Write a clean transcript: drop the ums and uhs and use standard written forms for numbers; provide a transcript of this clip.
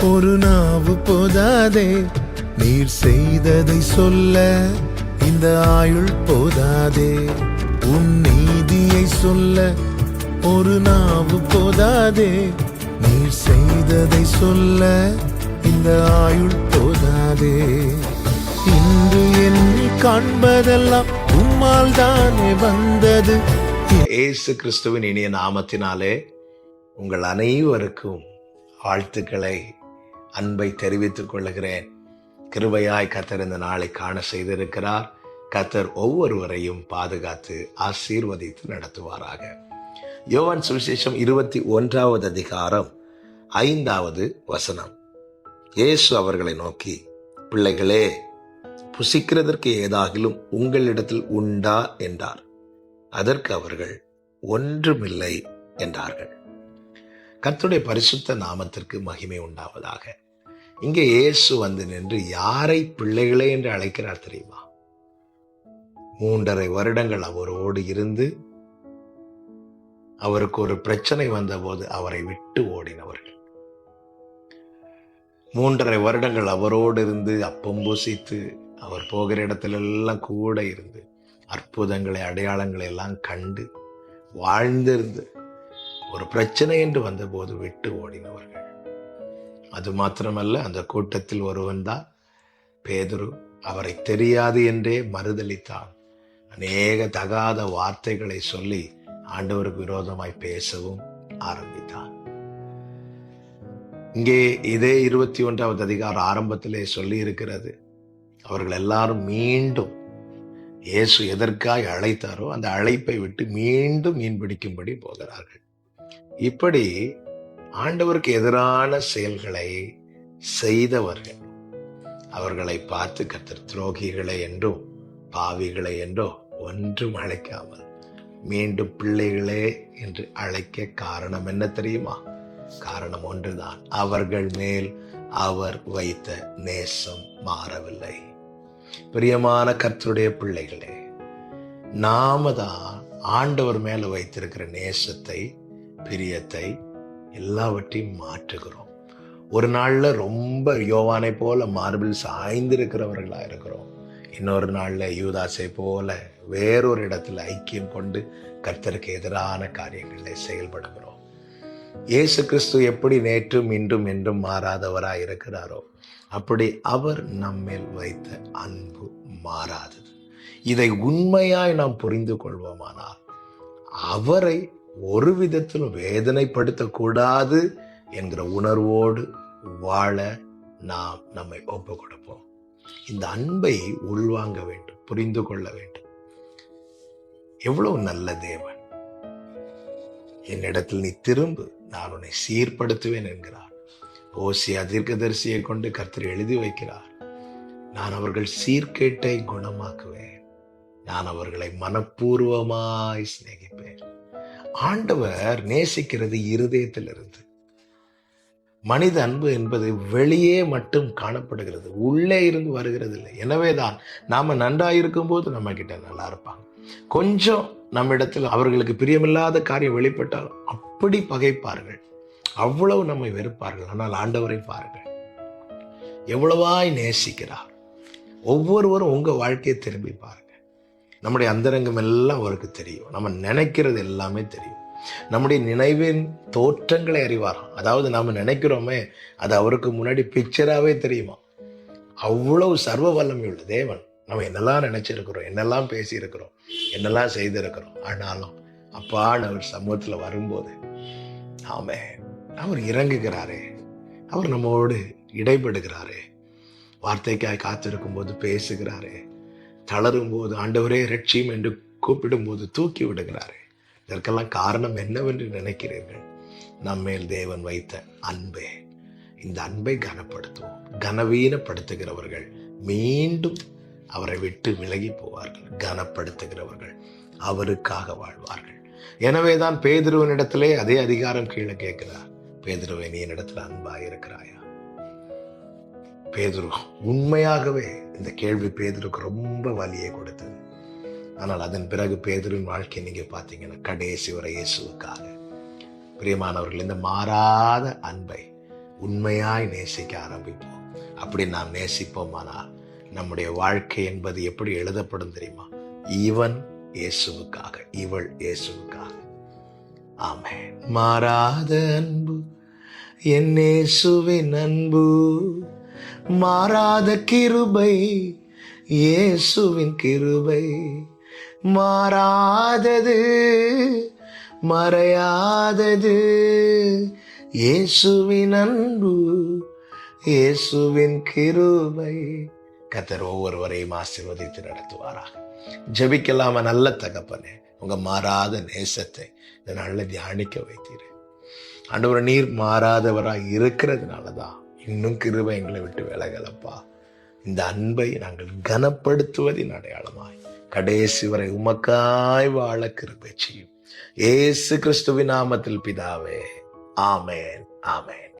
ஒரு நாவு போதாதே நீர் செய்ததை சொல்ல, இந்த ஆயுள் போதாதே உன் நீதியை சொல்ல. ஒரு நாவு போதாதே நீர் செய்ததை சொல்ல, இந்த ஆயுள் போதாதே. இன்று என்னை காண்பதெல்லாம் உம்மால் தானே வந்தது. இயேசு கிறிஸ்துவின் இனிய நாமத்தினாலே உங்கள் அனைவருக்கும் வாழ்த்துக்களை, அன்பை தெரிவித்துக் கொள்கிறேன். கிருபையாய் கர்த்தர் இந்த நாளை காண செய்திருக்கிறார். கர்த்தர் ஒவ்வொருவரையும் பாதுகாத்து ஆசீர்வதித்து நடத்துவாராக. யோவான் சுவிசேஷம் 21வது அதிகாரம் 5வது வசனம். இயேசு அவர்களை நோக்கி, பிள்ளைகளே, புசிக்கிறதற்கு ஏதாகிலும் உங்களிடத்தில் உண்டா என்றார். அதற்கு அவர்கள், ஒன்றுமில்லை என்றார்கள். கர்த்தருடைய பரிசுத்த நாமத்திற்கு மகிமை உண்டாவதாக. இங்கே இயேசு வந்து நின்று யாரை பிள்ளைகளே என்று அழைக்கிறார் தெரியுமா? 3.5 வருடங்கள் அவரோடு இருந்து அவருக்கு ஒரு பிரச்சனை வந்தபோது அவரை விட்டு ஓடினவர்கள். 3.5 வருடங்கள் அவரோடு இருந்து அப்பம் புசித்து அவர் போகிற இடத்திலெல்லாம் கூட இருந்து அற்புதங்களை அடையாளங்களை எல்லாம் கண்டு வாழ்ந்திருந்து ஒரு பிரச்சனை என்று வந்தபோது விட்டு ஓடினவர்கள். அது மாத்திரமல்ல, அந்த கூட்டத்தில் ஒருவன் தான் பேதுரு. அவரை தெரியாது என்றே மறுதலித்தான். அநேக தகாத வார்த்தைகளை சொல்லி ஆண்டவருக்கு விரோதமாய் பேசவும் ஆரம்பித்தான். இங்கே இதே 21வது அதிகாரம் ஆரம்பத்திலே சொல்லி இருக்கிறது, அவர்கள் எல்லாரும் மீண்டும் இயேசு எதற்காய் அழைத்தாரோ அந்த அழைப்பை விட்டு மீண்டும் மீன் பிடிக்கும்படி போகிறார்கள். இப்படி ஆண்டவருக்கு எதிரான செயல்களை செய்தவர்கள் அவர்களை பார்த்து கர்த்தர் துரோகிகளை என்றோ பாவிகளை என்றோ ஒன்றும் அழைக்காமல் மீண்டும் பிள்ளைகளே என்று அழைக்க காரணம் என்ன தெரியுமா? காரணம் ஒன்றுதான், அவர்கள் மேல் அவர் வைத்த நேசம் மாறவில்லை. பிரியமான கர்த்தருடைய பிள்ளைகளே, நாம தான் ஆண்டவர் மேல வைத்திருக்கிற நேசத்தை, பிரியத்தை எல்லாவற்றையும் மாற்றுகிறோம். ஒரு நாள்ல ரொம்ப யோவானை போல மார்பில் சாய்ந்திருக்கிறவர்களா இருக்கிறோம். இன்னொரு நாள்ல யூதாசை போல வேறொரு இடத்துல ஐக்கியம் கொண்டு கர்த்தருக்கு எதிரான காரியங்களை செயல்படுகிறோம். இயேசு கிறிஸ்து எப்படி நேற்றும் இன்றும் என்றும் மாறாதவராய் இருக்கிறாரோ அப்படி அவர் நம்மேல் வைத்த அன்பு மாறாதது. இதை உண்மையாய் நாம் புரிந்து கொள்வோமானால் அவரை ஒரு விதத்திலும் வேதனைப்படுத்தக்கூடாது என்கிற உணர்வோடு வாழ நாம் நம்மை ஒப்பு கொடுப்போம். இந்த அன்பை உள்வாங்க வேண்டும், புரிந்து கொள்ள வேண்டும். எவ்வளவு நல்ல தேவன்! என்னிடத்தில் நீ திரும்பு, நான் உன்னை சீர்படுத்துவேன் என்கிறார். ஓசியா தீர்க்கதரிசியை கொண்டு கர்த்தர் எழுதி வைக்கிறார், நான் அவர்கள் சீர்கேட்டை குணமாக்குவேன், நான் அவர்களை மனப்பூர்வமாய் சிநேகிப்பேன். ஆண்டவர் நேசிக்கிறது இருதயத்திலிருந்து. மனித அன்பு என்பது வெளியே மட்டும் காணப்படுகிறது, உள்ளே இருந்து வருகிறது இல்லை. எனவேதான் நாம நன்றாயிருக்கும் போது நம்ம கிட்ட நல்லா இருப்பாங்க. கொஞ்சம் நம்ம இடத்துல அவர்களுக்கு பிரியமில்லாத காரியம் வெளிப்பட்டால் அப்படி பகைப்பார்கள், அவ்வளவு நம்மை வெறுப்பார்கள். ஆனால் ஆண்டவரை பாருங்கள், எவ்வளவாய் நேசிக்கிறார். ஒவ்வொருவரும் உங்க வாழ்க்கையை திரும்பி பாருங்க. நம்முடைய அந்தரங்கம் எல்லாம் அவருக்கு தெரியும். நம்ம நினைக்கிறது எல்லாமே தெரியும். நம்முடைய நினைவின் தோற்றங்களை அறிவாராம். அதாவது நாம நினைக்கிறோமே அது அவருக்கு முன்னாடி பிக்சராகவே தெரியுமா. அவ்வளவு சர்வ வல்லமை உள்ள தேவன். நம்ம என்னெல்லாம் நினைச்சிருக்கிறோம், என்னெல்லாம் பேசியிருக்கிறோம், என்னெல்லாம் செய்திருக்கிறோம். ஆனாலும் அப்பான்னு அவர் சமூகத்துல வரும்போது அவர் இறங்குகிறாரே, அவர் நம்மோடு இடைபடுகிறாரே, வார்த்தைக்காய் காத்திருக்கும் போது பேசுகிறாரே, தளரும் போது ஆண்டவரே ரட்சியும் என்று கூப்பிடும் போது தூக்கி விடுகிறாரே. இதற்கெல்லாம் காரணம் என்னவென்று நினைக்கிறீர்கள்? நம்மேல் தேவன் வைத்த அன்பே. இந்த அன்பை கனப்படுத்துவோம். கனவீனப்படுத்துகிறவர்கள் மீண்டும் அவரை விட்டு விலகி போவார்கள். கனப்படுத்துகிறவர்கள் அவருக்காக வாழ்வார்கள். எனவேதான் பேதுருவனிடத்திலே அதே அதிகாரம் கீழே கேட்கிறார், பேதுருவே, நீ என்னிடத்துல அன்பாய் இருக்கிறாயா? பேதுரு உண்மையாகவே இந்த கேள்வி பேதுருக்கு ரொம்ப வலியை கொடுத்தது. ஆனால் அதன் பிறகு பேதுருவின் வாழ்க்கை நீங்க பார்த்தீங்கன்னா கடைசி வரை இயேசுவுக்காக. பிரியமானவர்கள், இந்த மாறாத அன்பை உண்மையாய் நேசிக்க ஆரம்பிப்போம். அப்படி நாம் நேசிப்போமானால் நம்முடைய வாழ்க்கை என்பது எப்படி எழுதப்படும் தெரியுமா? இவன் இயேசுவுக்காக, இவள் இயேசுவுக்காக. ஆமென். மாறாத அன்பு என் இயேசுவின் அன்பு, மாறாத கிருபை இயேசுவின் கிருபை, மாறாதது மறையாதது இயேசுவின் அன்பு, இயேசுவின் கிருபை. கர்த்தர் ஒவ்வொருவரையும் ஆசீர்வதித்து நடத்துவாராக. ஜெபிக்கலாமா? நல்ல தகப்பனே, உங்க மாறாத நேசத்தை இந்த நாளில் தியானிக்க வைத்தீர். ஆண்டவரே, நீர் மாறாதவராய் இருக்கிறதுனாலதான் இன்னும் கிருபை எங்களை விட்டு விலகலப்பா. இந்த அன்பை நாங்கள் கனப்படுத்துவதின் அடையாளமாய் கடைசி வரை உமக்காய் வாழ கிருபை செய்யும். இயேசு கிறிஸ்துவின் நாமத்தில் பிதாவே, ஆமென், ஆமென்.